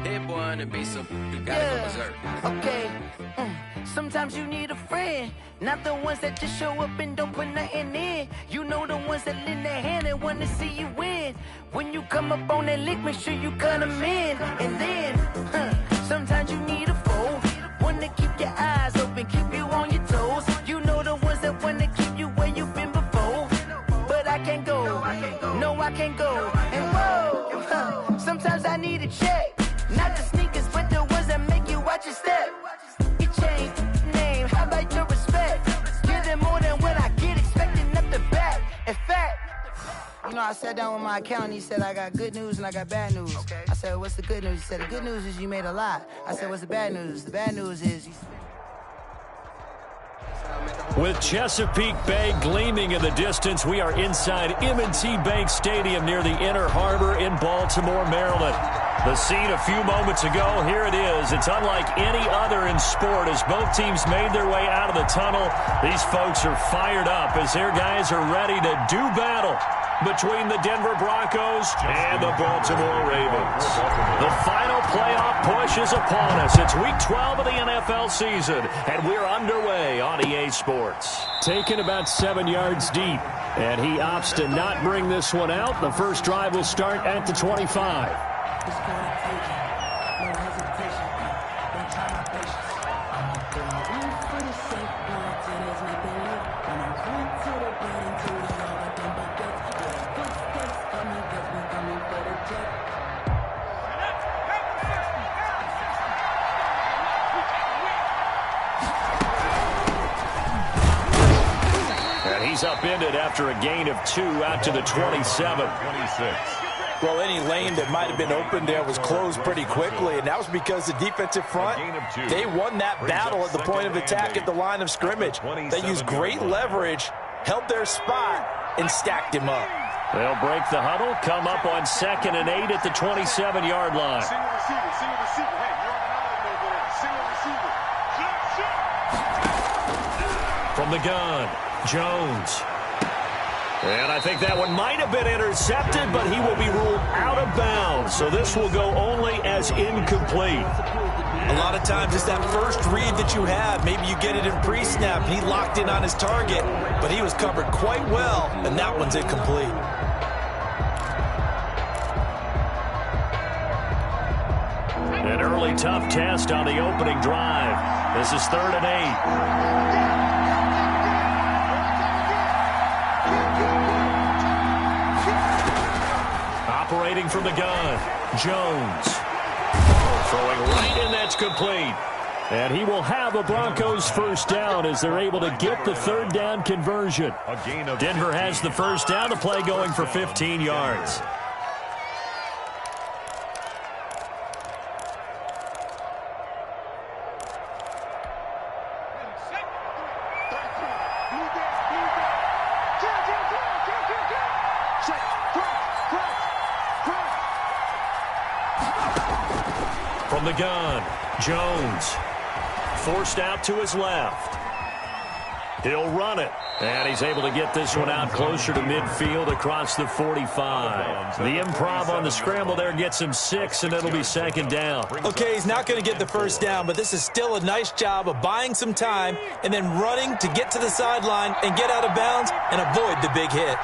Hit boy on the beat, so you gotta go berserk. Okay. Sometimes you need a friend, not the ones that just show up and don't put nothing in. You know the ones that lend their hand and want to see you win. When you come up on that lick, make sure you cut them in. And then, sometimes you need a foe, one to keep your eyes open, keep you on your toes. You know the ones that want to keep you where you've been before. But I can't go, no I can't go. And whoa, sometimes I need a check, not the sneakers, but the ones that make you watch your step. Change name, how about your respect? Give them more than what I get, expecting up the back. In fact, you know, I sat down with my accountant, he said I got good news and I got bad news. Okay. I said, what's the good news? He said, the good news is you made a lot. I said, what's the bad news? The bad news is with Chesapeake Bay gleaming in the distance, we are inside M&T Bank Stadium near the Inner Harbor in Baltimore, Maryland. The scene a few moments ago, here it is. It's unlike any other in sport as both teams made their way out of the tunnel. These folks are fired up as their guys are ready to do battle between the Denver Broncos and the Baltimore Ravens. The final playoff push is upon us. It's week 12 of the NFL season, and we're underway on EA Sports. Taken about 7 yards deep, and he opts to not bring this one out. The first drive will start at the 25. And he's upended after a gain of 2 out to the 27. 26. Well, any lane that might have been open there was closed pretty quickly, and that was because the defensive front, they won that battle at the point of attack at the line of scrimmage. They used great leverage, held their spot, and stacked him up. They'll break the huddle, come up on 2nd and 8 at the 27-yard line. From the gun, Jones. And I think that one might have been intercepted, but he will be ruled out of bounds. So this will go only as incomplete. A lot of times it's that first read that you have. Maybe you get it in pre-snap. He locked in on his target, but he was covered quite well, and that one's incomplete. An early tough test on the opening drive. This is 3rd and 8. Operating from the gun, Jones. Throwing right in, that's complete. And he will have a Broncos first down as they're able to get the 3rd down conversion. Denver has the first down, the play going for 15 yards. From the gun, Jones. Forced out to his left. He'll run it. And he's able to get this one out closer to midfield across the 45. The improv on the scramble there gets him 6, and it'll be 2nd down. Okay, he's not going to get the first down, but this is still a nice job of buying some time and then running to get to the sideline and get out of bounds and avoid the big hit.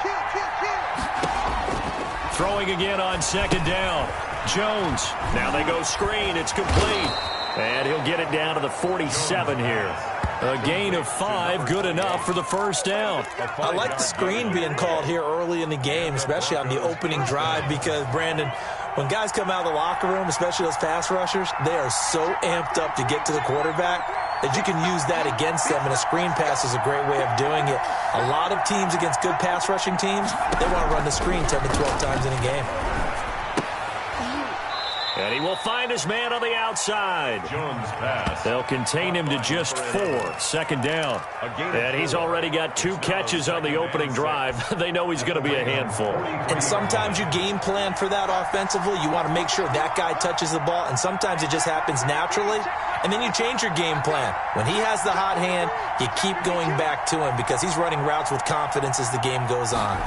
Throwing again on 2nd down. Jones. Now they go screen. It's complete. And he'll get it down to the 47 here. A gain of 5, good enough for the first down. I like the screen being called here early in the game, especially on the opening drive, because, Brandon, when guys come out of the locker room, especially those pass rushers, they are so amped up to get to the quarterback that you can use that against them, and a screen pass is a great way of doing it. A lot of teams against good pass rushing teams, they want to run the screen 10 to 12 times in a game. And he will find his man on the outside. Jones pass. They'll contain him to just 4. 2nd down. And he's already got 2 catches on the opening drive. They know he's going to be a handful. And sometimes you game plan for that offensively. You want to make sure that guy touches the ball. And sometimes it just happens naturally. And then you change your game plan. When he has the hot hand, you keep going back to him because he's running routes with confidence as the game goes on.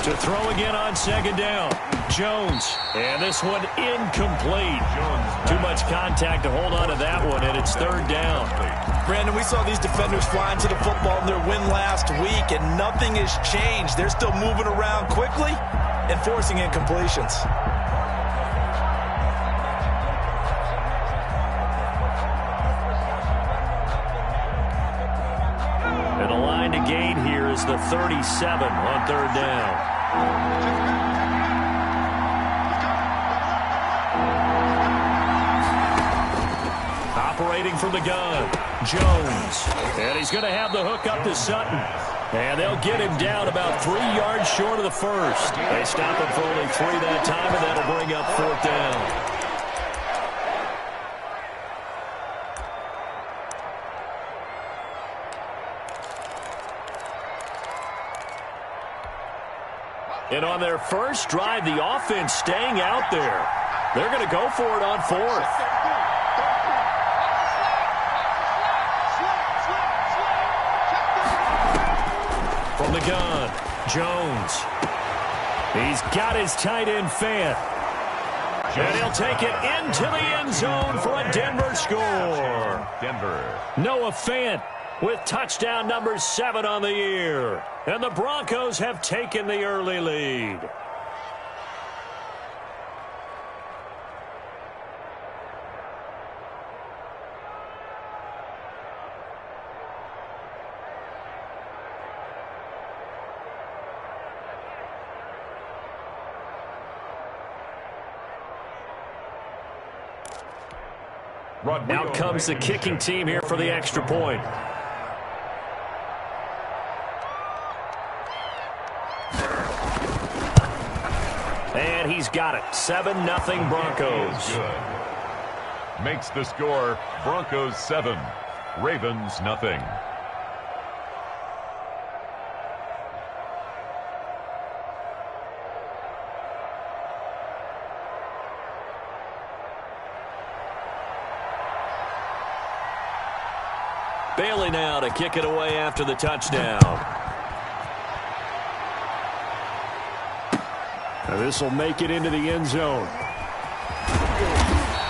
To throw again on second down. Jones. And this one incomplete. Too much contact to hold on to that one, and it's third down. Brandon, we saw these defenders flying to the football in their win last week, and nothing has changed. They're still moving around quickly and forcing incompletions. And the line to gain here is the 37 on third down. Operating from the gun, Jones. And he's going to have the hook up to Sutton. And they'll get him down about 3 yards short of the first. They stop him for only 3 that time, and that'll bring up fourth down. And on their first drive, the offense staying out there. They're going to go for it on fourth. From the gun, Jones. He's got his tight end Fant. And he'll take it into the end zone for a Denver score. Noah Fant with touchdown number 7 on the year. And the Broncos have taken the early lead. Out comes the kicking team here for the extra point. And he's got it. 7-0 Broncos. Makes the score Broncos 7, Ravens nothing. Bailey now to kick it away after the touchdown. This will make it into the end zone.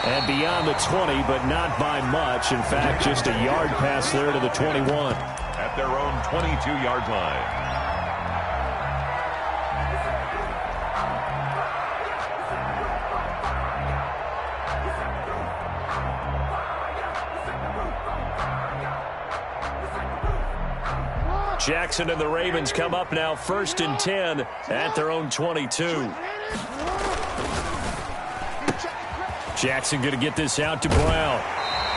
And beyond the 20, but not by much. In fact, just a yard pass there to the 21. At their own 22-yard line. Jackson and the Ravens come up now 1st and 10 at their own 22. Jackson going to get this out to Brown.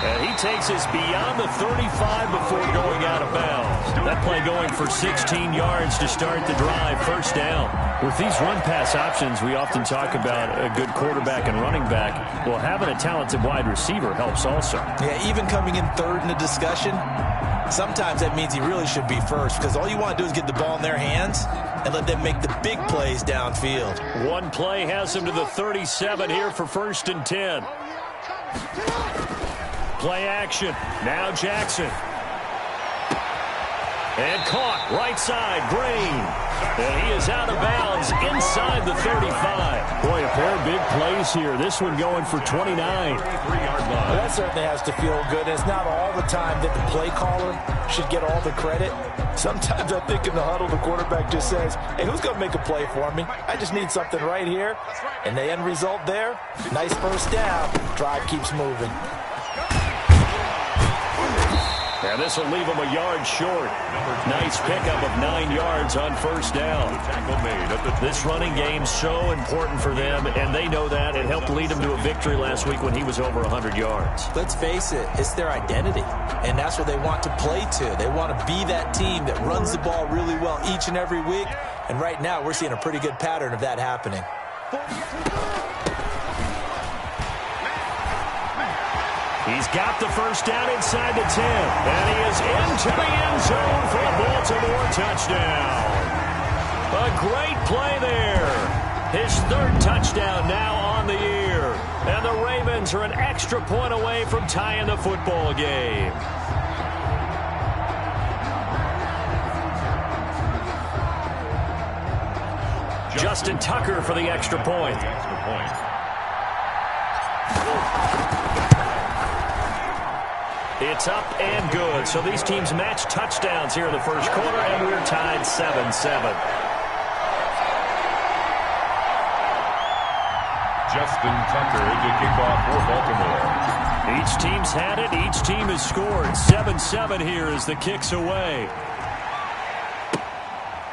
And he takes us beyond the 35 before going out of bounds. That play going for 16 yards to start the drive, first down. With these run-pass options, we often talk about a good quarterback and running back. Well, having a talented wide receiver helps also. Yeah, even coming in third in the discussion, sometimes that means he really should be first, because all you want to do is get the ball in their hands and let them make the big plays downfield. One play has him to the 37 here for 1st and 10. Play action. Now Jackson. And caught right side, Green. And he is out of bounds inside the 35. Boy, a pair of big plays here. This one going for 29. Well, that certainly has to feel good. It's not all the time that the play caller should get all the credit. Sometimes I think in the huddle, the quarterback just says, hey, who's going to make a play for me? I just need something right here. And the end result there, nice first down. Drive keeps moving. And this will leave him a yard short. Nice pickup of 9 yards on first down. This running game so important for them, and they know that. It helped lead them to a victory last week when he was over 100 yards. Let's face it, it's their identity, and that's what they want to play to. They want to be that team that runs the ball really well each and every week, and right now we're seeing a pretty good pattern of that happening. He's got the first down inside the 10. And he is into the end zone for a Baltimore touchdown. A great play there. His 3rd touchdown now on the year. And the Ravens are an extra point away from tying the football game. Justin Tucker for the extra point. It's up and good. So these teams match touchdowns here in the first quarter, and we're tied 7-7. Justin Tucker to kick off for Baltimore. Each team's had it. Each team has scored. 7-7 here as the kick's away.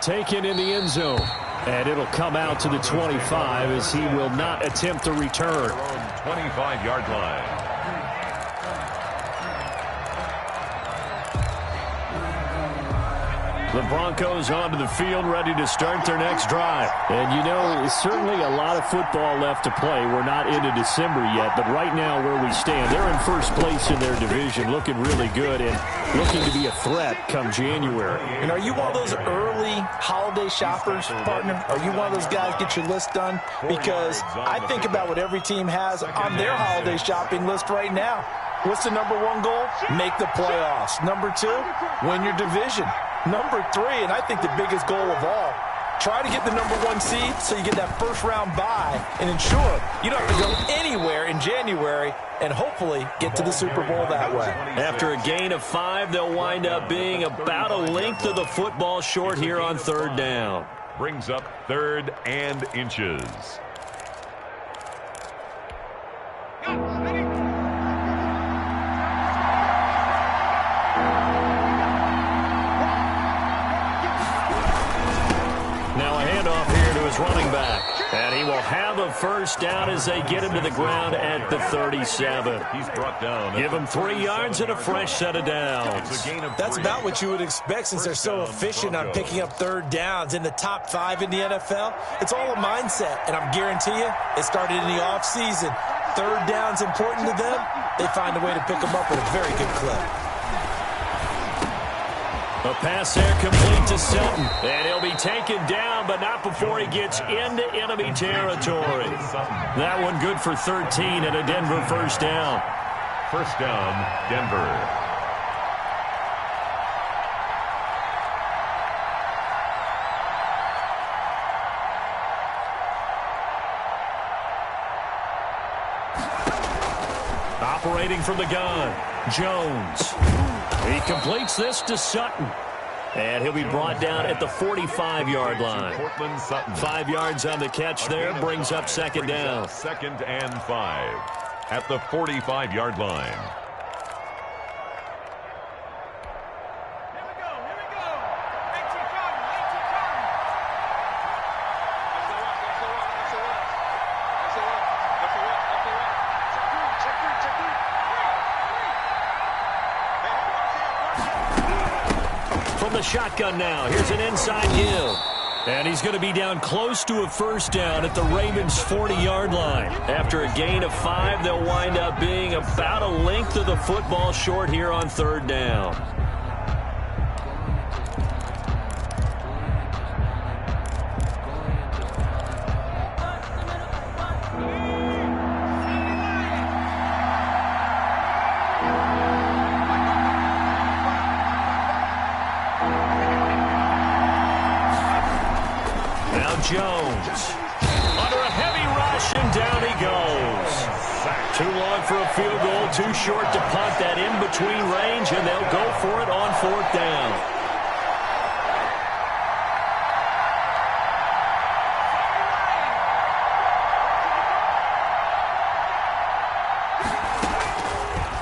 Taken in the end zone. And it'll come out to the 25 as he will not attempt to return. 25-yard line. The Broncos onto the field, ready to start their next drive. And, you know, certainly a lot of football left to play. We're not into December yet, but right now where we stand, they're in first place in their division, looking really good and looking to be a threat come January. And are you one of those early holiday shoppers, partner? Are you one of those guys get your list done? Because I think about what every team has on their holiday shopping list right now. What's the number one goal? Make the playoffs. Number two, win your division. Number three, and I think the biggest goal of all, try to get the number one seed so you get that first round bye and ensure you don't have to go anywhere in January and hopefully get to the Super Bowl that way. After a gain of 5, they'll wind up being about a length of the football short here on third down. Brings up 3rd and inches. Running back, and he will have a first down as they get him to the ground at the 37. He's brought down. Give him 3 yards and a fresh set of downs. That's about what you would expect since they're so efficient on picking up third downs in the top 5 in the NFL. It's all a mindset, and I guarantee you it started in the offseason. Third down's important to them. They find a way to pick them up at a very good clip. A pass there complete to Sutton. And he'll be taken down, but not before he gets into enemy territory. That one good for 13 and a Denver first down. First down, Denver. Operating from the gun, Jones. He completes this to Sutton. And he'll be brought down at the 45-yard line. 5 yards on the catch there, brings up second down. 2nd and 5 at the 45-yard line. The shotgun now. Here's an inside give. And he's going to be down close to a first down at the Ravens' 40-yard line. After a gain of 5, they'll wind up being about a length of the football short here on third down. Jones under a heavy rush, and down he goes. Too long for a field goal, too short to punt. That in between range, and they'll go for it on fourth down.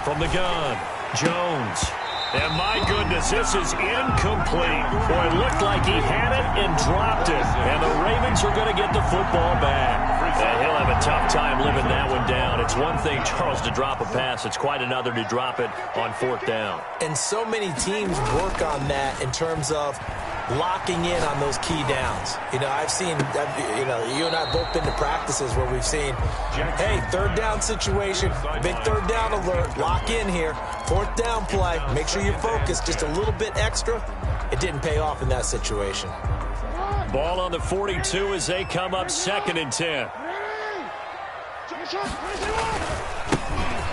From the gun, Jones. And my goodness, this is incomplete. Boy, it looked like he had it and dropped it. And the Ravens are going to get the football back. And he'll have a tough time living that one down. It's one thing, Charles, to drop a pass. It's quite another to drop it on fourth down. And so many teams work on that in terms of locking in on those key downs. You know, I've seen, you and I have both been to practices where we've seen, hey, third down situation, big third down alert, lock in here, fourth down play, make sure you're focused just a little bit extra. It didn't pay off in that situation. Ball on the 42 as they come up 2nd and 10.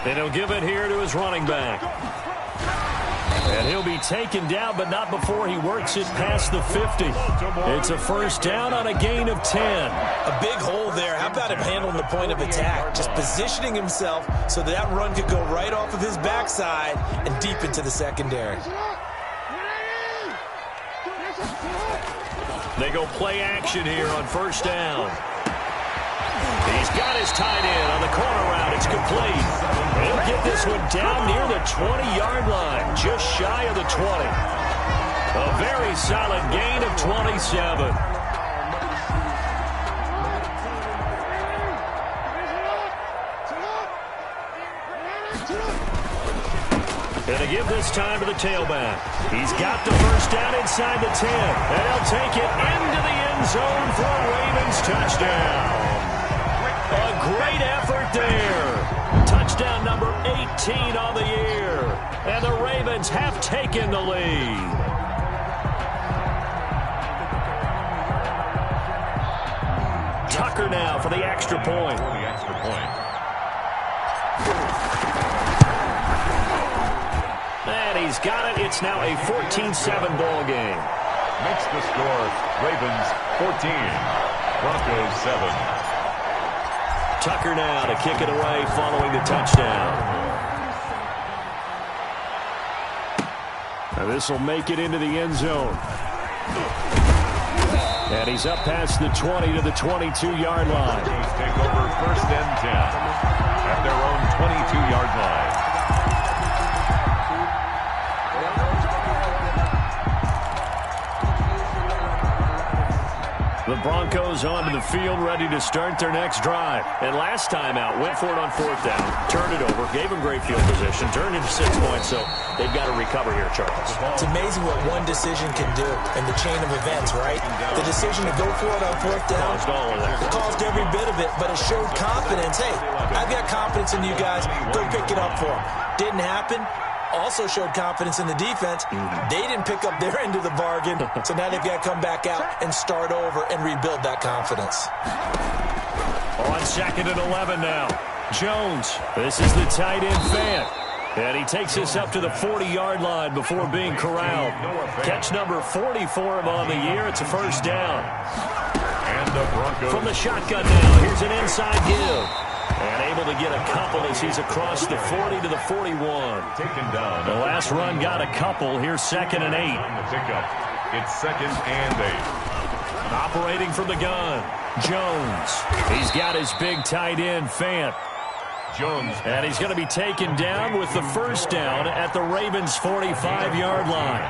And he'll give it here to his running back. And he'll be taken down, but not before he works it past the 50. It's a first down on a gain of 10. A big hole there. How about him handling the point of attack? Just positioning himself so that run could go right off of his backside and deep into the secondary. They go play action here on first down. He's got his tight end on the corner route. It's complete. He'll get this one down near the 20-yard line, just shy of the 20. A very solid gain of 27. And to give this time to the tailback. He's got the first down inside the 10. And he'll take it into the end zone for a Ravens touchdown. A great effort there. Touchdown number 18 on the year. And the Ravens have taken the lead. Tucker now for the extra point. And he's got it. It's now a 14-7 ball game. Makes the score Ravens 14, Broncos 7. Tucker now to kick it away following the touchdown. Now this will make it into the end zone. And he's up past the 20 to the 22-yard line. Broncos take over first and 10 at their own 22-yard line. The Broncos onto the field, ready to start their next drive. And last time out, went for it on fourth down, turned it over, gave them great field position, turned into 6 points, so they've got to recover here, Charles. It's amazing what one decision can do in the chain of events, right? The decision to go for it on fourth down caused every bit of it, but it showed confidence. Hey, I've got confidence in you guys. Go pick it up for them. Didn't happen. Also showed confidence in the defense. They didn't pick up their end of the bargain, so now they've got to come back out and start over and rebuild that confidence. On second and 11 now. Jones, this is the tight end fan. And he takes this up to the 40-yard line before being corralled. Catch number 40 for him on the year. It's a first down. And the Broncos. From the shotgun now, here's an inside give. And able to get a couple as he's across the 40 to the 41. Taken down. The last run got a couple. Here's 2nd and 8. On the pickup, it's 2nd and 8. Operating from the gun, Jones. He's got his big tight end, Fant. Jones. And he's going to be taken down with the first down at the Ravens' 45-yard line.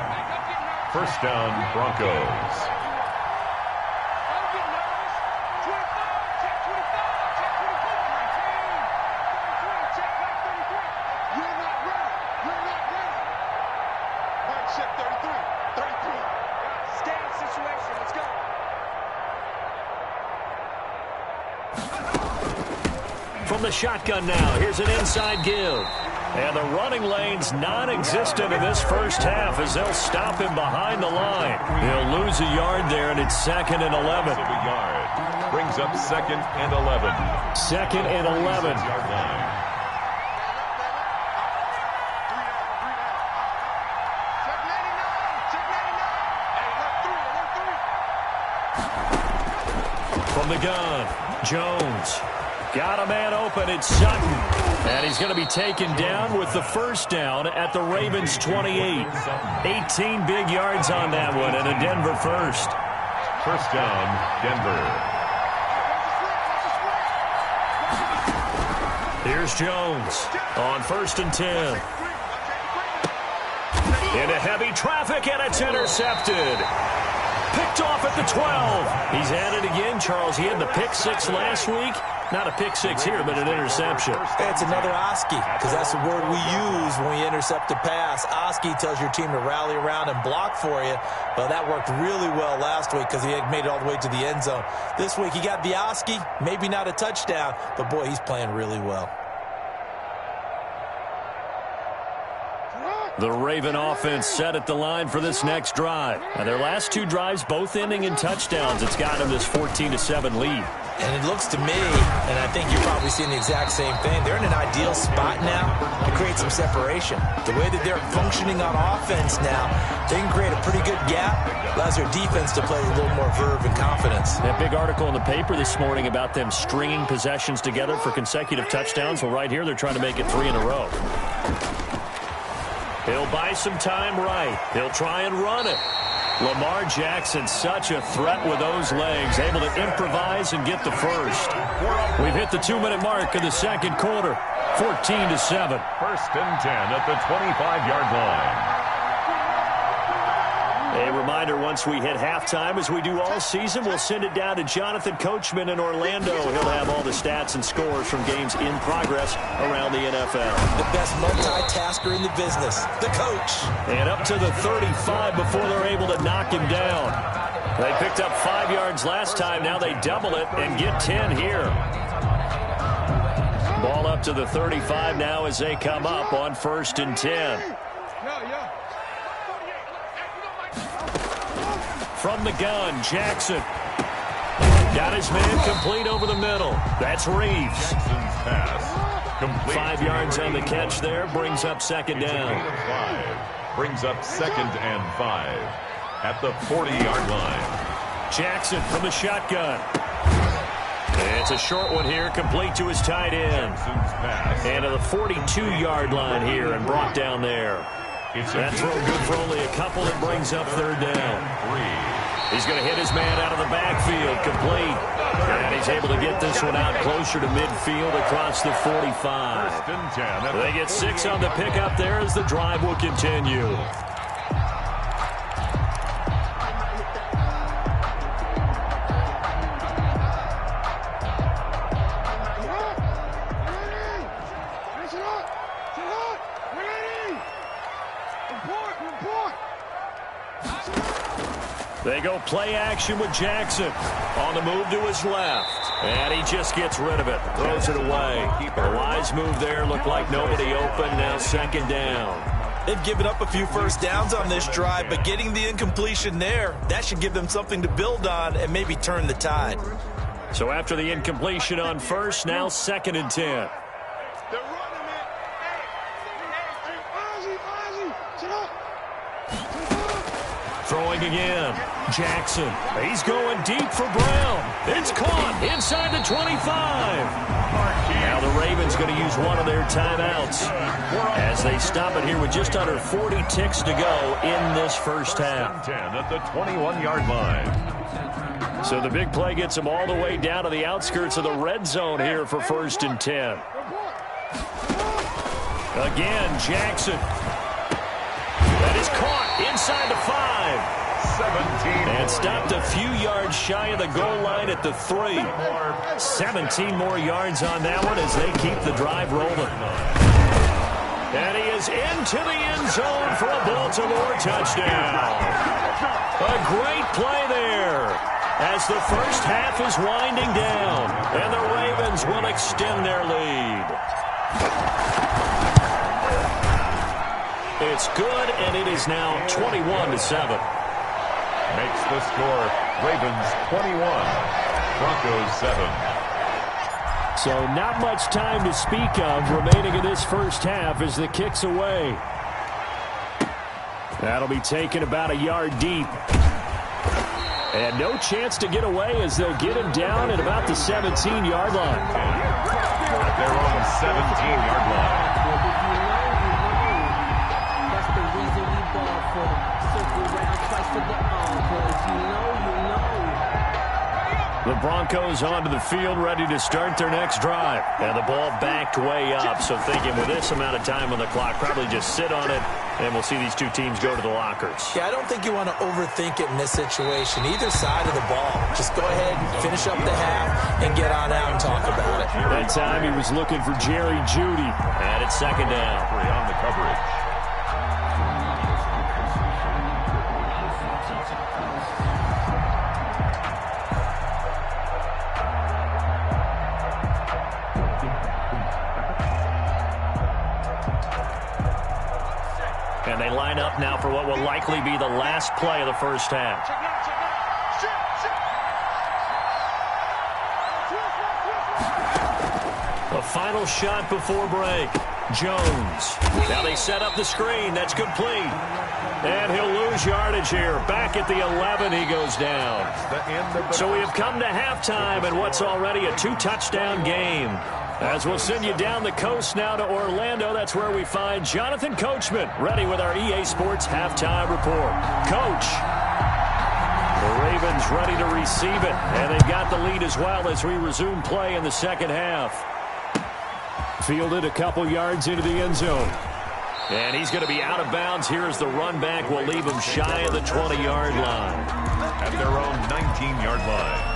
First down, Broncos. From the shotgun now, here's an inside give. And the running lane's non-existent in this first half as they'll stop him behind the line. He'll lose a yard there, and it's 2nd and 11. A yard. Brings up 2nd and 11. 2nd and 11. From the gun, Jones. Got a man open, it's Sutton. And he's going to be taken down with the first down at the Ravens' 28. 18 big yards on that one, and a Denver first. First down, Denver. Here's Jones on 1st and 10. Into heavy traffic, and it's intercepted. Picked off at the 12. He's at it again, Charles. He had the pick 6 last week. Not a pick 6 here, but an interception. It's another Oski, because that's the word we use when we intercept a pass. Oski tells your team to rally around and block for you. Well, that worked really well last week because he had made it all the way to the end zone. This week, he got the Oski, maybe not a touchdown, but, boy, he's playing really well. The Raven offense set at the line for this next drive. And their last 2 drives, both ending in touchdowns. It's got them this 14-7 lead. And it looks to me, and I think you're probably seeing the exact same thing, they're in an ideal spot now to create some separation. The way that they're functioning on offense now, they can create a pretty good gap, allows their defense to play with a little more verve and confidence. That big article in the paper this morning about them stringing possessions together for consecutive touchdowns. Well, right here, they're trying to make it 3 in a row. He'll buy some time right. He'll try and run it. Lamar Jackson, such a threat with those legs, able to improvise and get the first. We've hit the 2-minute mark of the second quarter, 14-7. 1st and 10 at the 25-yard line. A reminder, once we hit halftime, as we do all season, we'll send it down to Jonathan Coachman in Orlando. He'll have all the stats and scores from games in progress around the NFL. The best multitasker in the business, the coach. And up to the 35 before they're able to knock him down. They picked up 5 yards last time. Now they double it and get 10 here. Ball up to the 35 now as they come up on 1st and 10. From the gun, Jackson. Got his man complete over the middle. That's Reeves. Jackson's pass complete. 5 yards on the catch there. Brings up 2nd down. 5. Brings up 2nd and 5 at the 40-yard line. Jackson from the shotgun. It's a short one here, complete to his tight end. Jackson's pass. And to the 42-yard line here and brought down there. That throw good for only a couple. It brings up 3rd down. 3. He's going to hit his man out of the backfield, complete. And he's able to get this one out closer to midfield across the 45. 1st and 10. They get 6 on the pickup there as the drive will continue. They go play action with Jackson. On the move to his left. And he just gets rid of it. Throws it away. A wise move there. Looked like nobody open. Now 2nd down. They've given up a few first downs on this drive, but getting the incompletion there, that should give them something to build on and maybe turn the tide. So after the incompletion on 1st, now 2nd and 10. Throwing again. Jackson. He's going deep for Brown. It's caught inside the 25. Now the Ravens going to use one of their timeouts as they stop it here with just under 40 ticks to go in this first half. 10 at the 21-yard line. So the big play gets them all the way down to the outskirts of the red zone here for 1st and 10. Again, Jackson. That is caught inside the 5. 17. And stopped a few yards shy of the goal line at the 3. 17 more yards on that one as they keep the drive rolling. And he is into the end zone for a Baltimore touchdown. A great play there as the first half is winding down. And the Ravens will extend their lead. It's good, and it is now 21-7. Makes the score Ravens 21, Broncos 7. So not much time to speak of remaining in this first half as the kick's away. That'll be taken about a yard deep. And no chance to get away as they'll get him down at about the 17-yard line. At their own 17-yard line. The Broncos onto the field, ready to start their next drive. And the ball backed way up, so thinking with this amount of time on the clock, probably just sit on it, and we'll see these two teams go to the lockers. Yeah, I don't think you want to overthink it in this situation. Either side of the ball. Just go ahead and finish up the half and get on out and talk about it. That time he was looking for Jerry Jeudy, and it's 2nd down. On the coverage. And they line up now for what will likely be the last play of the first half. A final shot before break. Jones. Now they set up the screen. That's complete. And he'll lose yardage here. Back at the 11, he goes down. So we have come to halftime in what's already a 2-touchdown game. As we'll send you down the coast now to Orlando, that's where we find Jonathan Coachman, ready with our EA Sports halftime report. Coach. The Ravens ready to receive it, and they've got the lead as well as we resume play in the second half. Fielded a couple yards into the end zone. And he's going to be out of bounds here as the run back will leave him shy of the 20-yard line. At their own 19-yard line.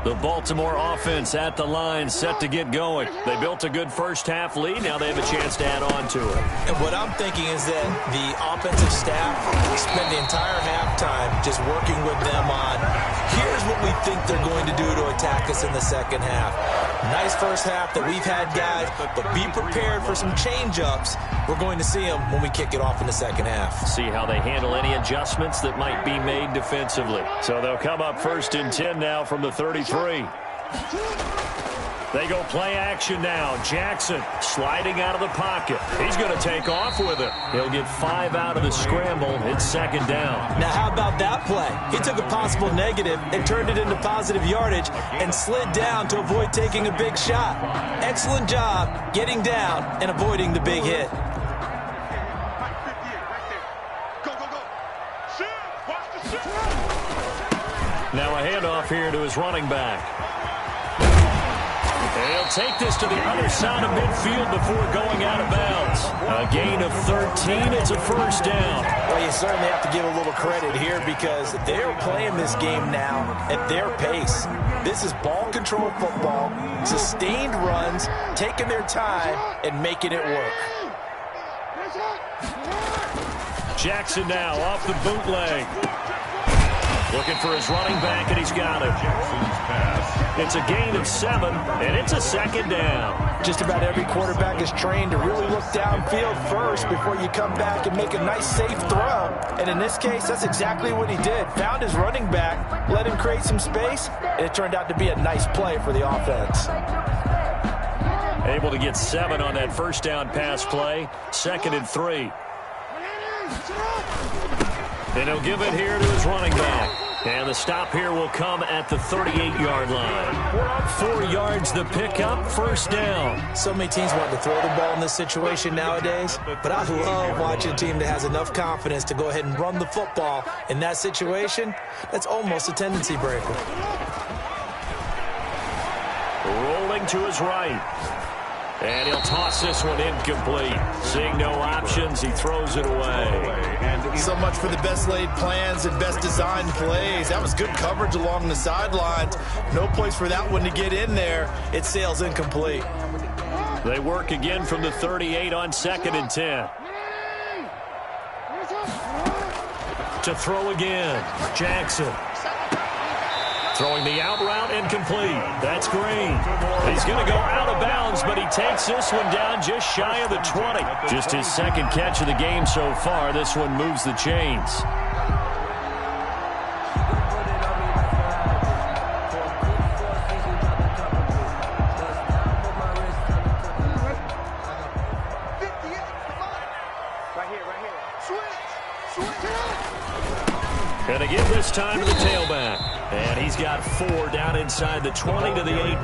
The Baltimore offense at the line, set to get going. They built a good first-half lead. Now they have a chance to add on to it. And what I'm thinking is that the offensive staff spent the entire halftime just working with them on, here's what we think they're going to do to attack us in the second half. Nice first half that we've had, guys, but be prepared for some change-ups. We're going to see them when we kick it off in the second half. See how they handle any adjustments that might be made defensively. So they'll come up 1st and 10 now from the 33. They go play action now. Jackson sliding out of the pocket. He's going to take off with it. He'll get 5 out of the scramble. It's 2nd down. Now, how about that play? He took a possible negative and turned it into positive yardage and slid down to avoid taking a big shot. Excellent job getting down and avoiding the big hit. Now a handoff here to his running back. And he'll take this to the other side of midfield before going out of bounds. A gain of 13. It's a 1st down. Well, you certainly have to give a little credit here because they're playing this game now at their pace. This is ball control football, sustained runs, taking their time and making it work. Jackson now off the bootleg. Looking for his running back, and he's got it. It's a gain of 7, and it's a 2nd down. Just about every quarterback is trained to really look downfield first before you come back and make a nice, safe throw. And in this case, that's exactly what he did. Found his running back, let him create some space, and it turned out to be a nice play for the offense. Able to get 7 on that 1st down pass play. 2nd and 3. And he'll give it here to his running back. And the stop here will come at the 38-yard line. 4 yards the pickup, 1st down. So many teams want to throw the ball in this situation nowadays, but I love watching a team that has enough confidence to go ahead and run the football. In that situation, that's almost a tendency breaker. Rolling to his right. And he'll toss this one incomplete. Seeing no options, he throws it away. So much for the best laid plans and best designed plays. That was good coverage along the sidelines. No place for that one to get in there. It sails incomplete. They work again from the 38 on 2nd and 10. To throw again, Jackson. Throwing the out route incomplete. That's Green. He's going to go out of bounds, but he takes this one down just shy of the 20. Just his 2nd catch of the game so far. This one moves the chains. And again this time to the tailback. And he's got 4 down inside the 20 to the 18.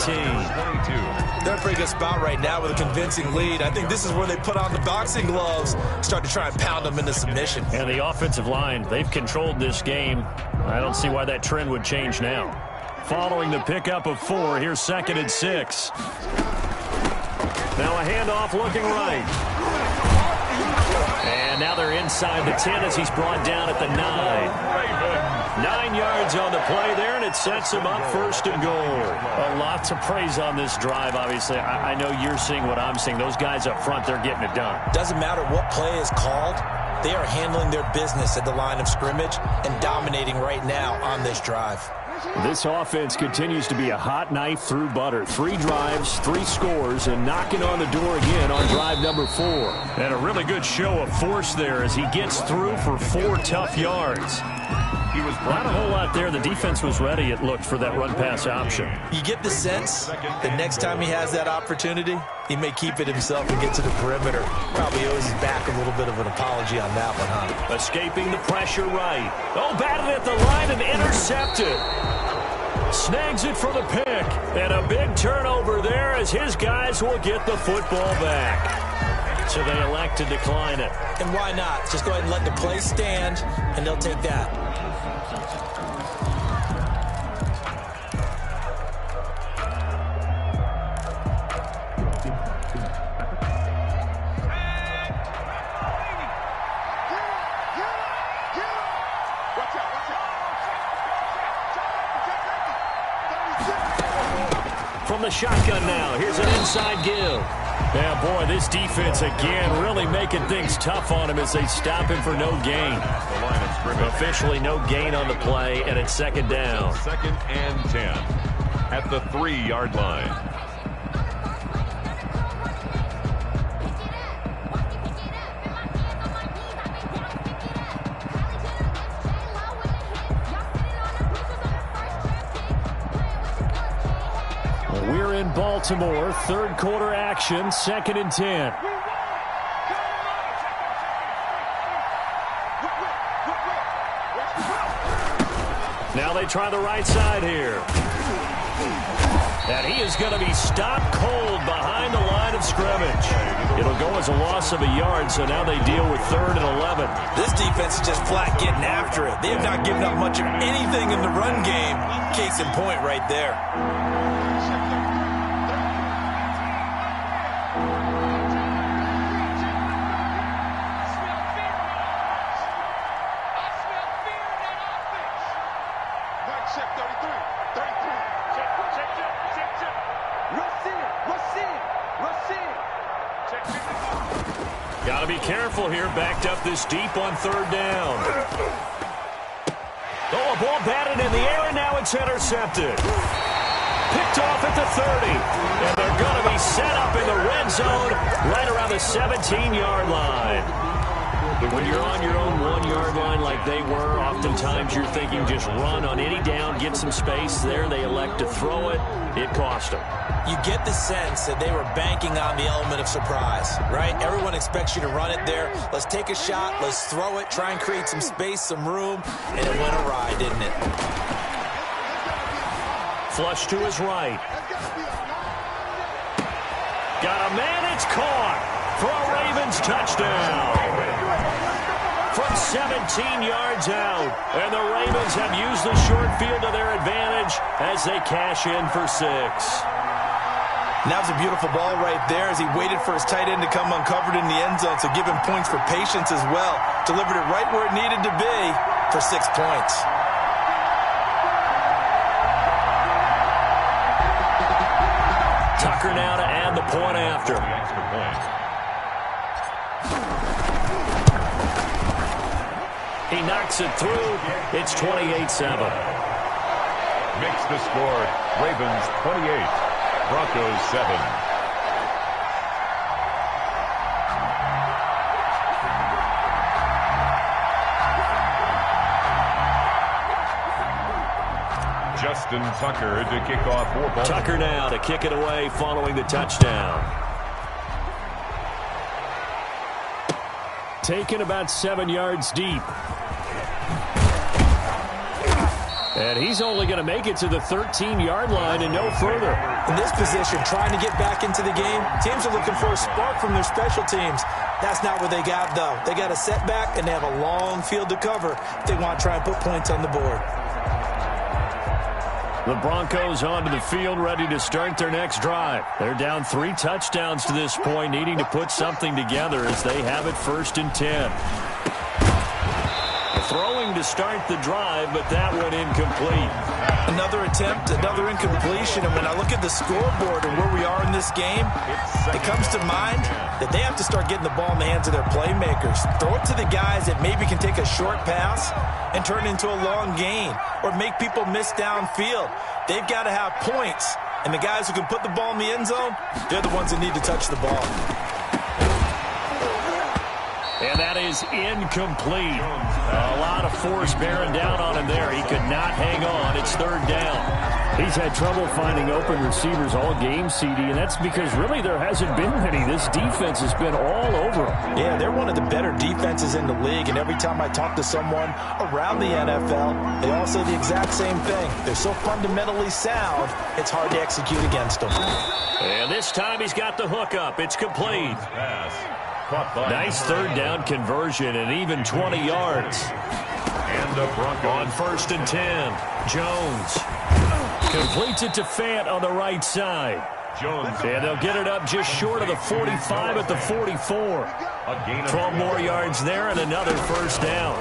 They're in a pretty good spot right now with a convincing lead. I think this is where they put on the boxing gloves, start to try and pound them into submission. And the offensive line, they've controlled this game. I don't see why that trend would change now. Following the pickup of 4, here's 2nd and 6. Now a handoff looking right. And now they're inside the 10 as he's brought down at the 9. 9 yards on the play there, and it sets him up 1st and goal. A lot to praise on this drive, obviously. I know you're seeing what I'm seeing. Those guys up front, they're getting it done. Doesn't matter what play is called. They are handling their business at the line of scrimmage and dominating right now on this drive. This offense continues to be a hot knife through butter. 3 drives, 3 scores, and knocking on the door again on drive number 4. And a really good show of force there as he gets through for 4 tough yards. Not a whole lot there. The defense was ready, it looked, for that run-pass option. You get the sense that next time he has that opportunity, he may keep it himself and get to the perimeter. Probably owes his back a little bit of an apology on that one, huh? Escaping the pressure right. Oh, batted at the line and intercepted. Snags it for the pick. And a big turnover there as his guys will get the football back. So they elect to decline it. And why not? Just go ahead and let the play stand, and they'll take that. From the shotgun now, here's an inside give. Yeah, boy, this defense again really making things tough on him as they stop him for no gain. Officially no gain on the play, and it's second down. Second and 10 at the 3-yard line. We're in Baltimore, third quarter action, second and 10. Now they try the right side here. And he is going to be stopped cold behind the line of scrimmage. It'll go as a loss of a yard, so now they deal with 3rd and 11. This defense is just flat getting after it. They have not given up much of anything in the run game. Case in point right there. Got to be careful here, backed up this deep on 3rd down. Oh, a ball batted in the air, and now it's intercepted. Picked off at the 30. And they're going to be set up in the red zone right around the 17-yard line. When you're on your own 1-yard line like they were, oftentimes you're thinking just run on any down, get some space there. They elect to throw it. It cost them. You get the sense that they were banking on the element of surprise, right? Everyone expects you to run it there. Let's take a shot. Let's throw it. Try and create some space, some room. And it went awry, didn't it? Flush to his right. Got a man. It's caught for a Ravens touchdown. From 17 yards out. And the Ravens have used the short field to their advantage as they cash in for 6. And that was a beautiful ball right there as he waited for his tight end to come uncovered in the end zone, so give him points for patience as well. Delivered it right where it needed to be for 6 points. Tucker now to add the point after. Extra point. He knocks it through. It's 28-7. Makes the score Ravens 28. Broncos 7. Justin Tucker to kick off for Baltimore. Tucker now to kick it away following the touchdown. Taken about 7 yards deep. And he's only going to make it to the 13-yard line and no further. In this position, trying to get back into the game, teams are looking for a spark from their special teams. That's not what they got, though. They got a setback, and they have a long field to cover if they want to try and put points on the board. The Broncos onto the field, ready to start their next drive. They're down 3 touchdowns to this point, needing to put something together as they have it 1st and 10. Throwing to start the drive, but that one incomplete. Another attempt, another incompletion, and when I look at the scoreboard and where we are in this game, it comes to mind that they have to start getting the ball in the hands of their playmakers. Throw it to the guys that maybe can take a short pass and turn it into a long gain or make people miss downfield. They've got to have points, and the guys who can put the ball in the end zone, they're the ones that need to touch the ball. And that is incomplete. A lot of force bearing down on him there. He could not hang on. It's third down. He's had trouble finding open receivers all game, CD, and that's because really there hasn't been many. This defense has been all over him. Yeah, they're one of the better defenses in the league, and every time I talk to someone around the NFL, they all say the exact same thing. They're so fundamentally sound, it's hard to execute against them. And this time he's got the hook up. It's complete. Nice third down conversion and even 20 yards. And the Broncos on 1st and 10. Jones completes it to Fant on the right side. And they'll get it up just short of the 45 at the 44. 12 more yards there and another first down.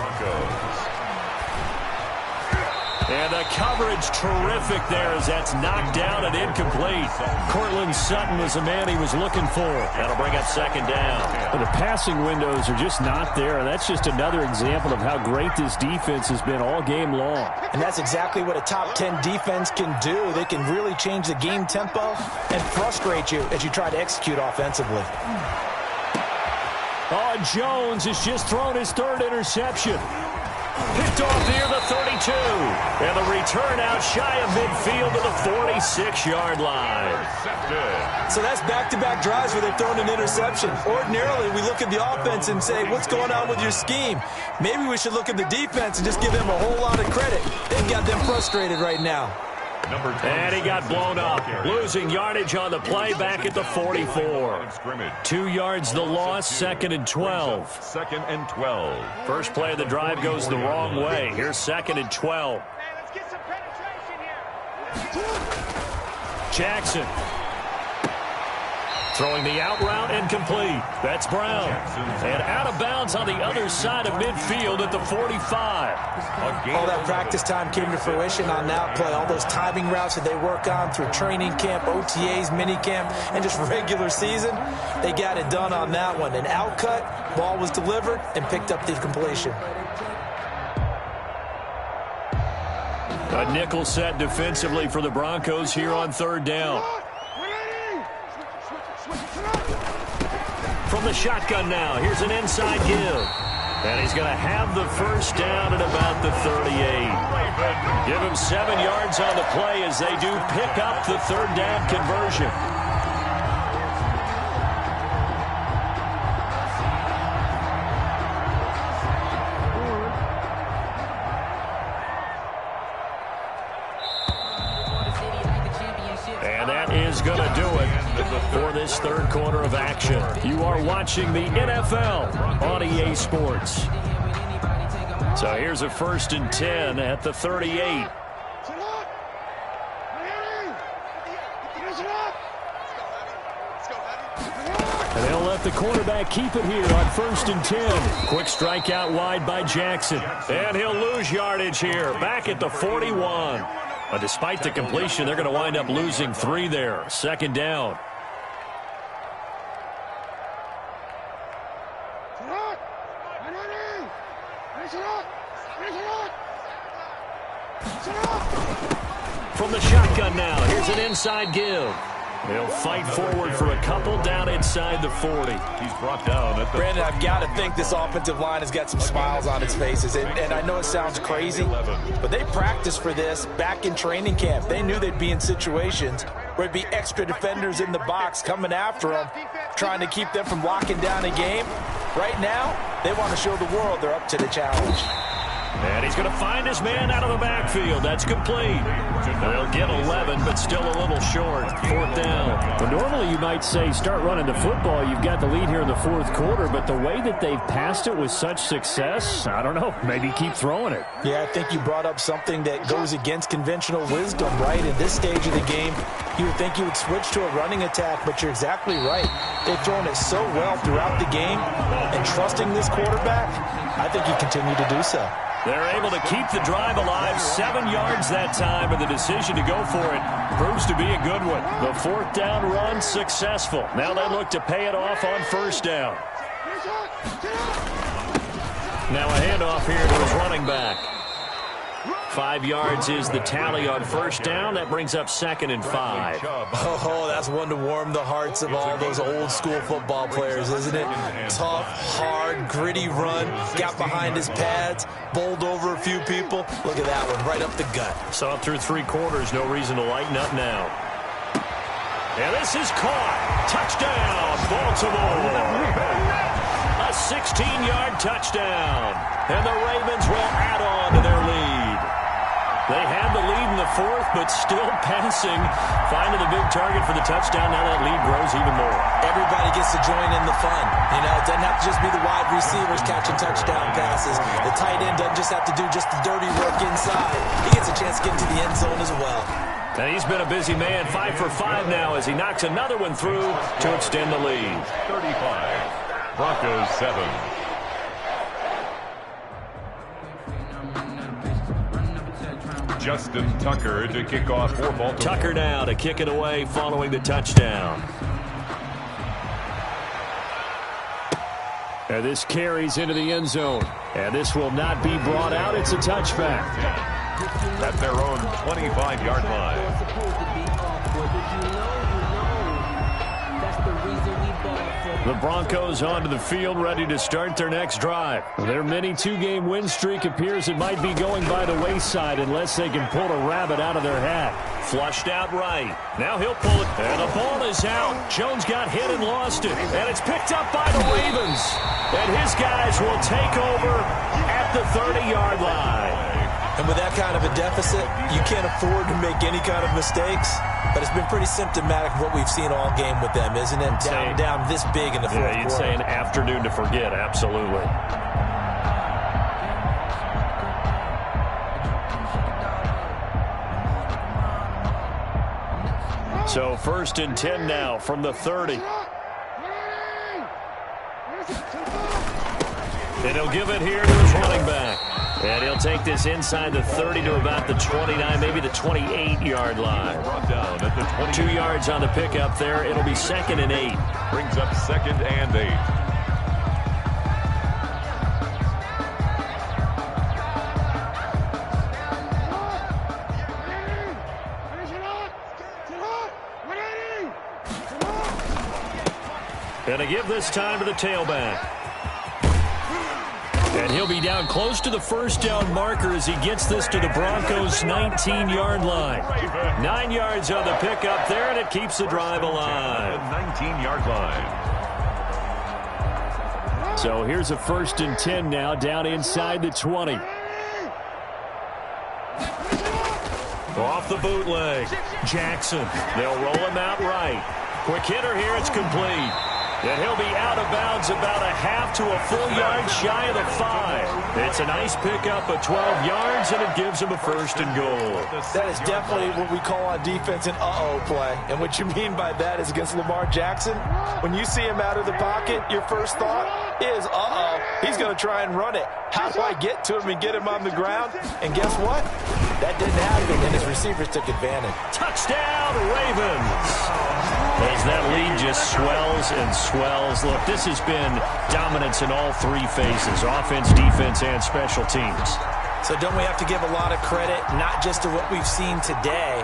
And the coverage terrific there as that's knocked down and incomplete. Cortland Sutton was the man he was looking for. That'll bring up second down. But the passing windows are just not there. That's just another example of how great this defense has been all game long. And that's exactly what a top 10 defense can do. They can really change the game tempo and frustrate you as you try to execute offensively. Oh, Jones has just thrown his third interception. Picked off near the 32. And the return out shy of midfield to the 46-yard line. So that's back-to-back drives where they've thrown an interception. Ordinarily, we look at the offense and say, what's going on with your scheme? Maybe we should look at the defense and just give them a whole lot of credit. They've got them frustrated right now. And he got blown up, losing yardage on the play back at the 44. 2 yards the loss, 2nd and 12. 2nd and 12. First play of the drive goes the wrong way. Here's 2nd and 12. Let's get some penetration here. Jackson throwing the out route incomplete. That's Brown. And out of bounds on the other side of midfield at the 45. All that practice time came to fruition on that play. All those timing routes that they work on through training camp, OTAs, minicamp, and just regular season, they got it done on that one. An out cut, ball was delivered, and picked up the completion. A nickel set defensively for the Broncos here on third down. From the shotgun now, here's an inside give. And he's going to have the first down at about the 38. Give him 7 yards on the play as they do pick up the third down conversion. And that is going to do it for this third quarter of action. You are watching the NFL on EA Sports. So here's a 1st and 10 at the 38. And they'll let the quarterback keep it here on 1st and 10. Quick strike out wide by Jackson. And he'll lose yardage here, back at the 41. But despite the completion, they're going to wind up losing 3 there. 2nd down. From the shotgun now, here's an inside give. They'll fight forward for a couple down inside the 40. He's brought down at the... Brandon, I've got to think this offensive line has got some smiles on its faces. And I know it sounds crazy, but they practiced for this back in training camp. They knew they'd be in situations where it'd be extra defenders in the box coming after them, trying to keep them from locking down a game. Right now, they want to show the world they're up to the challenge. And he's going to find his man out of the backfield. That's complete. They'll get 11, but still a little short. 4th down. Well, normally you might say start running the football. You've got the lead here in the 4th quarter, but the way that they've passed it with such success, I don't know, maybe keep throwing it. Yeah, I think you brought up something that goes against conventional wisdom, right? In this stage of the game, you would think you would switch to a running attack, but you're exactly right. They've thrown it so well throughout the game, and trusting this quarterback, I think you continue to do so. They're able to keep the drive alive. 7 yards that time, and the decision to go for it proves to be a good one. The 4th down run successful. Now they look to pay it off on 1st down. Now a handoff here to his running back. 5 yards is the tally on 1st down. That brings up 2nd and 5. Oh, that's one to warm the hearts of all those old school football players, isn't it? Tough, hard, gritty run. Got behind his pads, bowled over a few people. Look at that one, right up the gut. Saw it through 3 quarters. No reason to lighten up now. And this is caught. Touchdown, Baltimore. A 16-yard touchdown. And the Ravens will add on to their lead. They had the lead in the 4th, but still passing. Finding the big target for the touchdown. Now that lead grows even more. Everybody gets to join in the fun. You know, it doesn't have to just be the wide receivers catching touchdown passes. The tight end doesn't just have to do just the dirty work inside. He gets a chance to get into the end zone as well. And he's been a busy man. 5 for 5 now as he knocks another one through to extend the lead. 35. Broncos 7. Justin Tucker to kick off for Baltimore. Tucker now to kick it away following the touchdown. And this carries into the end zone. And this will not be brought out. It's a touchback. At their own 25-yard line. The Broncos onto the field, ready to start their next drive. Their mini 2-game win streak appears it might be going by the wayside unless they can pull a rabbit out of their hat. Flushed out right. Now he'll pull it. And the ball is out. Jones got hit and lost it. And it's picked up by the Ravens. And his guys will take over at the 30-yard line. And with that kind of a deficit, you can't afford to make any kind of mistakes. But it's been pretty symptomatic of what we've seen all game with them, isn't it? Down this big in the 4th quarter. Yeah, you'd say an afternoon to forget, absolutely. So 1st and 10 now from the 30. And he'll give it here to his running back. And he'll take this inside the 30 to about the 29, maybe the 28-yard line. Brought down at the 20. 2 yards on the pickup there. It'll be 2nd and 8. Brings up 2nd and 8. And to give this time to the tailback. And he'll be down close to the 1st down marker as he gets this to the Broncos' 19-yard line. 9 yards on the pickup there, and it keeps the drive alive. 19-yard line. So here's a 1st and 10 now, down inside the 20. Off the bootleg. Jackson. They'll roll him out right. Quick hitter here, it's complete. And he'll be out of bounds about a half to a full yard shy of the 5. It's a nice pickup of 12 yards, and it gives him a 1st and goal. That is definitely what we call on defense an uh-oh play. And what you mean by that is against Lamar Jackson, when you see him out of the pocket, your first thought is, uh-oh, he's going to try and run it. How do I get to him and get him on the ground? And guess what? That didn't happen, and his receivers took advantage. Touchdown, Ravens! As that lead just swells and swells. Look, this has been dominance in all 3 phases, offense, defense, and special teams. So don't we have to give a lot of credit, not just to what we've seen today,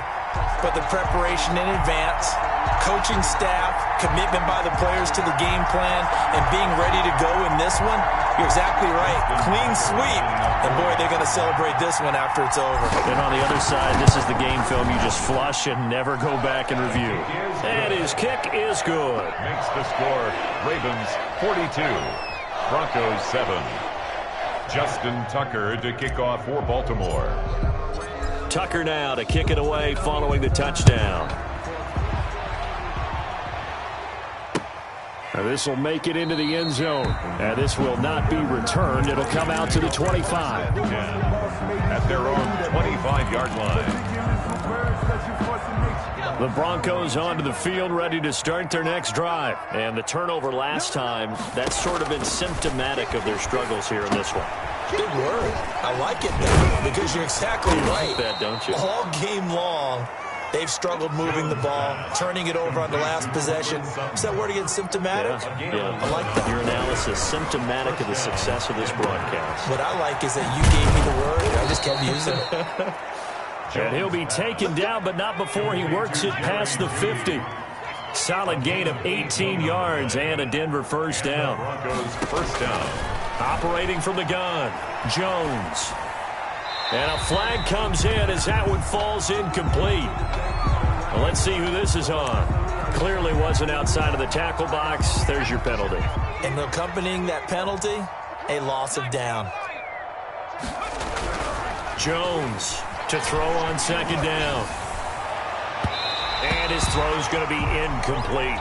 but the preparation in advance, coaching staff, commitment by the players to the game plan, and being ready to go in this one? You're exactly right. Clean sweep. And, boy, they're going to celebrate this one after it's over. And on the other side, this is the game film you just flush and never go back and review. And his kick is good. Makes the score Ravens 42, Broncos 7. Justin Tucker to kick off for Baltimore. Tucker now to kick it away following the touchdown. Now this will make it into the end zone. And this will not be returned. It'll come out to the 25. At their own 25-yard line. The Broncos onto the field, ready to start their next drive. And the turnover last time, that's sort of been symptomatic of their struggles here in this one. Big word. I like it, though, because you're exactly right. You like that, don't you? All game long, they've struggled moving the ball, turning it over on the last possession. Is that word again, symptomatic? Yeah. I like that. Your analysis, symptomatic of the success of this broadcast. What I like is that you gave me the word, and I just kept using it. And he'll be taken down, but not before he works it past the 50. Solid gain of 18 yards and a Denver first down. Broncos first down. Operating from the gun, Jones. And a flag comes in as that one falls incomplete. Well, let's see who this is on. Clearly wasn't outside of the tackle box. There's your penalty. And accompanying that penalty, a loss of down. Jones to throw on second down. And his throw's going to be incomplete.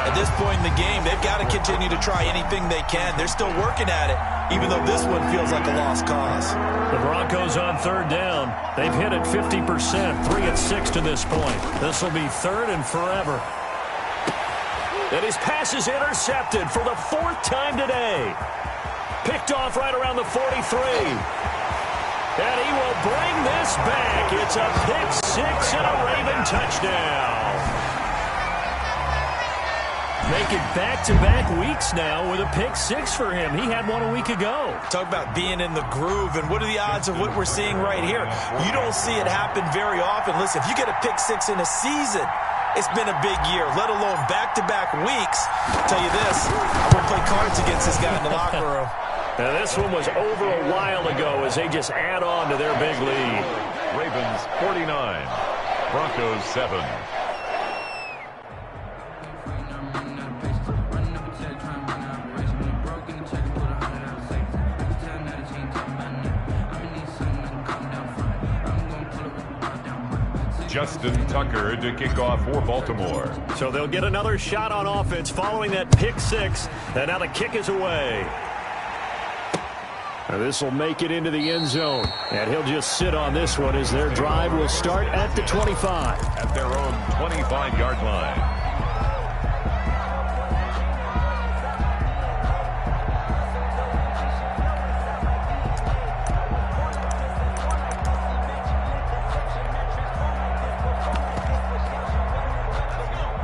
At this point in the game, they've got to continue to try anything they can. They're still working at it, even though this one feels like a lost cause. The Broncos on third down. They've hit it 50%, 3-6 to this point. This will be third and forever. And his pass is intercepted for the fourth time today. Picked off right around the 43. And he will bring this back. It's a pick six and a Raven touchdown. Make it back-to-back weeks now with a pick six for him. He had one a week ago. Talk about being in the groove, and what are the odds of what we're seeing right here? You don't see it happen very often. Listen, if you get a pick six in a season, it's been a big year, let alone back-to-back weeks. I'll tell you this, I wouldn't play cards against this guy in the locker room. Now, this one was over a while ago as they just add on to their big lead. Ravens 49, Broncos 7. Justin Tucker to kick off for Baltimore. So they'll get another shot on offense following that pick six, and now the kick is away. Now this will make it into the end zone, and he'll just sit on this one as their drive will start at the 25. At their own 25-yard line.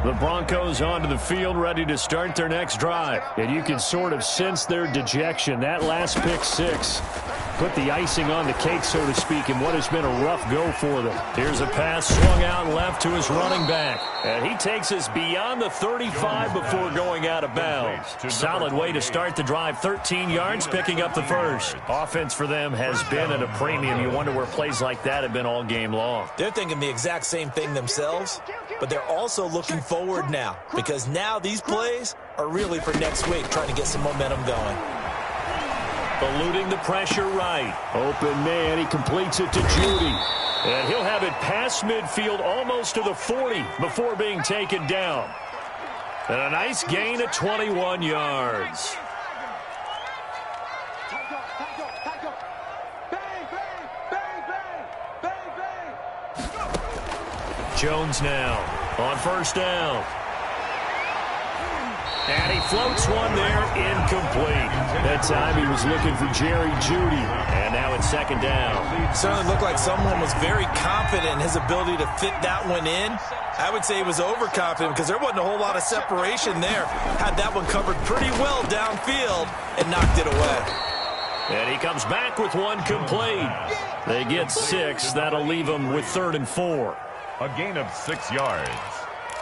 The Broncos onto the field, ready to start their next drive. And you can sort of sense their dejection. That last pick six put the icing on the cake, so to speak, in what has been a rough go for them. Here's a pass swung out left to his running back. And he takes us beyond the 35 before going out of bounds. Solid way to start the drive. 13 yards, picking up the first. Offense for them has been at a premium. You wonder where plays like that have been all game long. They're thinking the exact same thing themselves, but they're also looking forward now, because now these plays are really for next week, trying to get some momentum going. Eluding the pressure right. Open man, he completes it to Judy. And he'll have it past midfield almost to the 40 before being taken down. And a nice gain of 21 yards. Jones now on first down. And he floats one there, incomplete. That time he was looking for Jerry Jeudy. And now it's second down. Certainly looked like someone was very confident in his ability to fit that one in. I would say he was overconfident because there wasn't a whole lot of separation there. Had that one covered pretty well downfield and knocked it away. And he comes back with one complete. They get 6. That'll leave them with 3rd and 4. A gain of 6 yards.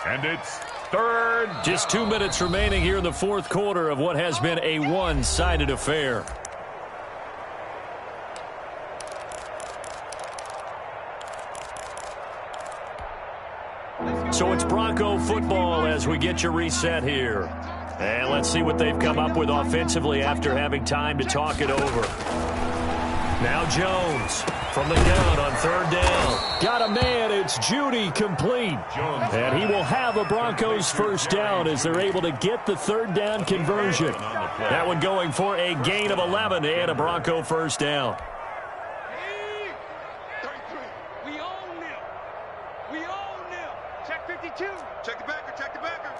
And it's third. Just 2 minutes remaining here in the fourth quarter of what has been a one-sided affair. So it's Bronco football as we get you reset here. And let's see what they've come up with offensively after having time to talk it over. Now Jones from the gun on third down. Got a man. It's Jeudy complete. And he will have a Broncos first down as they're able to get the third down conversion. That one going for a gain of 11 and a Bronco first down. We own them. We own them. Check 52. Check the backer. Check the backer.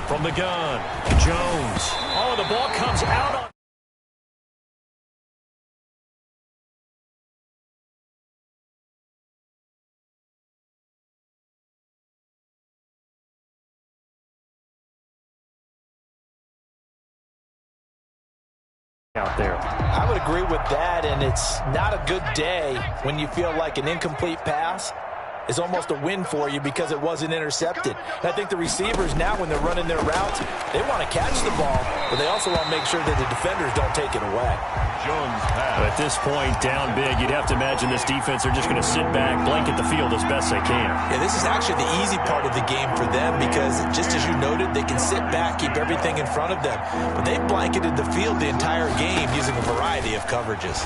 From the gun, Jones. Oh, the ball comes out on. Out there. I would agree with that, and it's not a good day when you feel like an incomplete pass is almost a win for you because it wasn't intercepted. And I think the receivers now, when they're running their routes, they want to catch the ball, but they also want to make sure that the defenders don't take it away. Jones pass. At this point, down big, you'd have to imagine this defense are just going to sit back, blanket the field as best they can. Yeah, this is actually the easy part of the game for them because, just as you noted, they can sit back, keep everything in front of them. But they blanketed the field the entire game using a variety of coverages.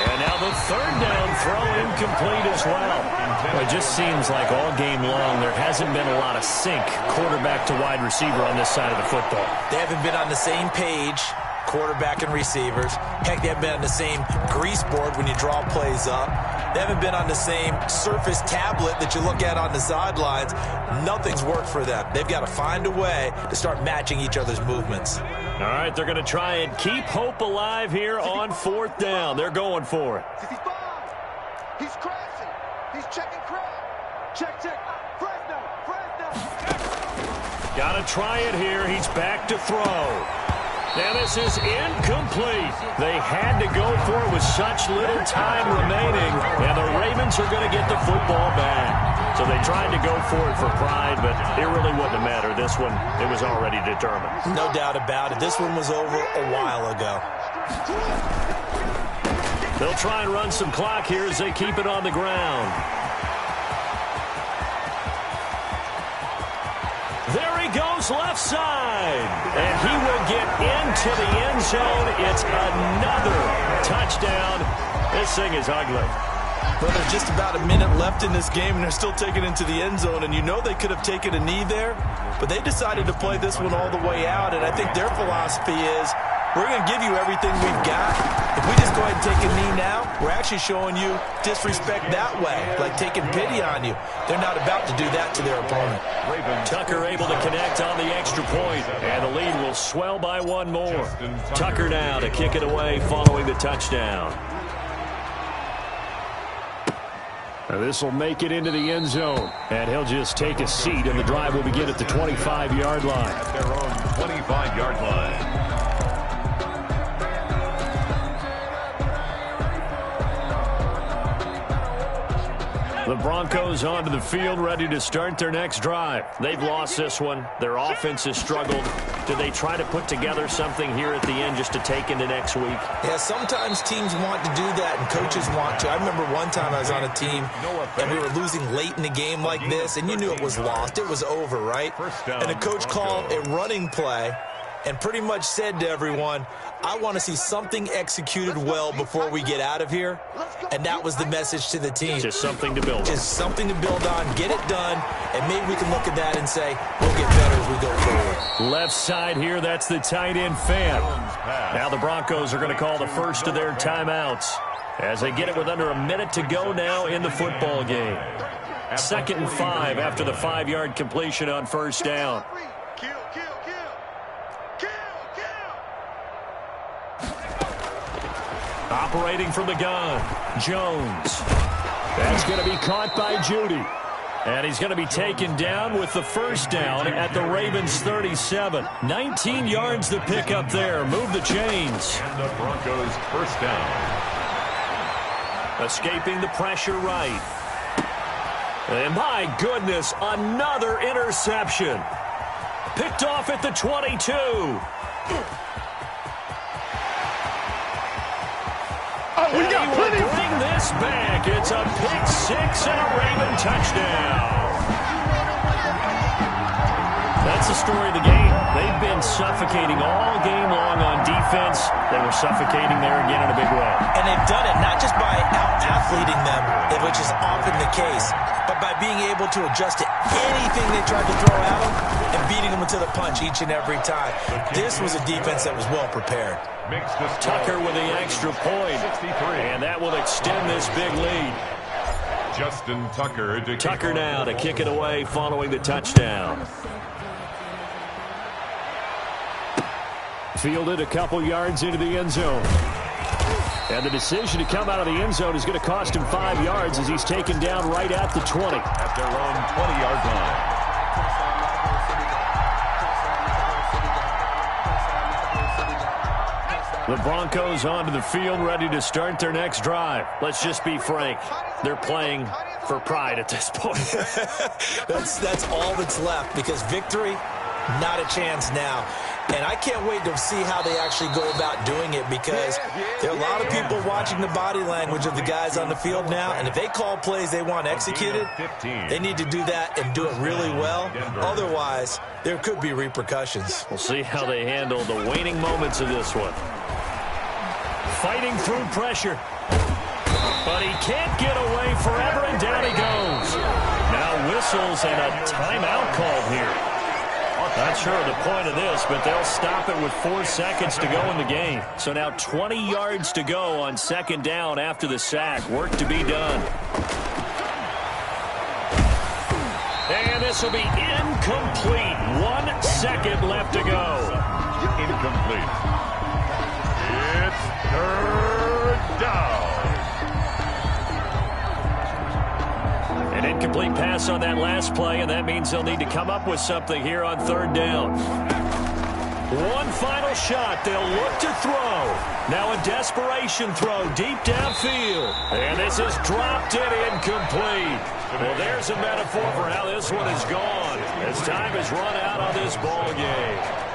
And now the third down throw incomplete as well. It just seems like all game long there hasn't been a lot of sync quarterback to wide receiver on this side of the football. They haven't been on the same page, quarterback and receivers. Heck, they haven't been on the same grease board when you draw plays up. They haven't been on the same Surface tablet that you look at on the sidelines. Nothing's worked for them. They've got to find a way to start matching each other's movements. All right, they're going to try and keep hope alive here on fourth down. They're going for it. 65. He's crashing. He's checking crash. Check. Fresno. Got to try it here. He's back to throw. Now this is incomplete. They had to go for it with such little time remaining, and the Ravens are going to get the football back. So they tried to go for it for pride, but it really wouldn't have mattered. This one, it was already determined. No doubt about it. This one was over a while ago. They'll try and run some clock here as they keep it on the ground. There he goes left side, and he will get into the end zone. It's another touchdown. This thing is ugly. Well, there's just about a minute left in this game, and they're still taking it into the end zone. And you know they could have taken a knee there, but they decided to play this one all the way out. And I think their philosophy is, we're going to give you everything we've got. If we just go ahead and take a knee now, we're actually showing you disrespect that way, like taking pity on you. They're not about to do that to their opponent. Tucker able to connect on the extra point, and the lead will swell by one more. Tucker now to kick it away following the touchdown. Now this will make it into the end zone, and he'll just take a seat, and the drive will begin at the 25-yard line. At their own 25-yard line. The Broncos onto the field, ready to start their next drive. They've lost this one. Their offense has struggled. Do they try to put together something here at the end just to take into next week? Yeah, sometimes teams want to do that and coaches want to. I remember one time I was on a team and we were losing late in a game like this, and you knew it was lost. It was over, right? And the coach called a running play and pretty much said to everyone, I want to see something executed well before we get out of here. And that was the message to the team. Just something to build on. Just something to build on, get it done, and maybe we can look at that and say, we'll get better as we go forward. Left side here, that's the tight end fan. Now the Broncos are going to call the first of their timeouts as they get it with under a minute to go now in the football game. 2nd and 5 after the 5-yard completion on first down. Operating from the gun, Jones. That's going to be caught by Judy. And he's going to be taken down with the first down at the Ravens 37. 19 yards to pick up there. Move the chains. And the Broncos first down. Escaping the pressure right. And my goodness, another interception. Picked off at the 22. We got plenty of bring this back. It's a pick six and a Raven touchdown. That's the story of the game. They've been suffocating all game long on defense. They were suffocating there again in a big way. And they've done it not just by out-athleting them, which is often the case, but by being able to adjust to anything they tried to throw at them and beating them into the punch each and every time. This was a defense that was well prepared. Tucker with the extra point, and that will extend this big lead. Justin Tucker now to kick it away following the touchdown. Fielded a couple yards into the end zone. And the decision to come out of the end zone is going to cost him 5 yards as he's taken down right at the 20. At their own 20-yard line. The Broncos onto the field, ready to start their next drive. Let's just be frank. They're playing for pride at this point. That's all that's left, because victory, not a chance now. And I can't wait to see how they actually go about doing it, because there are a lot of people watching the body language of the guys on the field now, and if they call plays they want executed, they need to do that and do it really well. Otherwise, there could be repercussions. We'll see how they handle the waning moments of this one. Fighting through pressure. But he can't get away forever, and down he goes. Now whistles and a timeout called here. Not sure of the point of this, but they'll stop it with 4 seconds to go in the game. So now 20 yards to go on second down after the sack. Work to be done. And this will be incomplete. 1 second left to go. Incomplete. It's third down. An incomplete pass on that last play, and that means they'll need to come up with something here on third down. One final shot. They'll look to throw. Now a desperation throw deep downfield. And this is dropped in incomplete. Well, there's a metaphor for how this one is gone as time has run out on this ball game.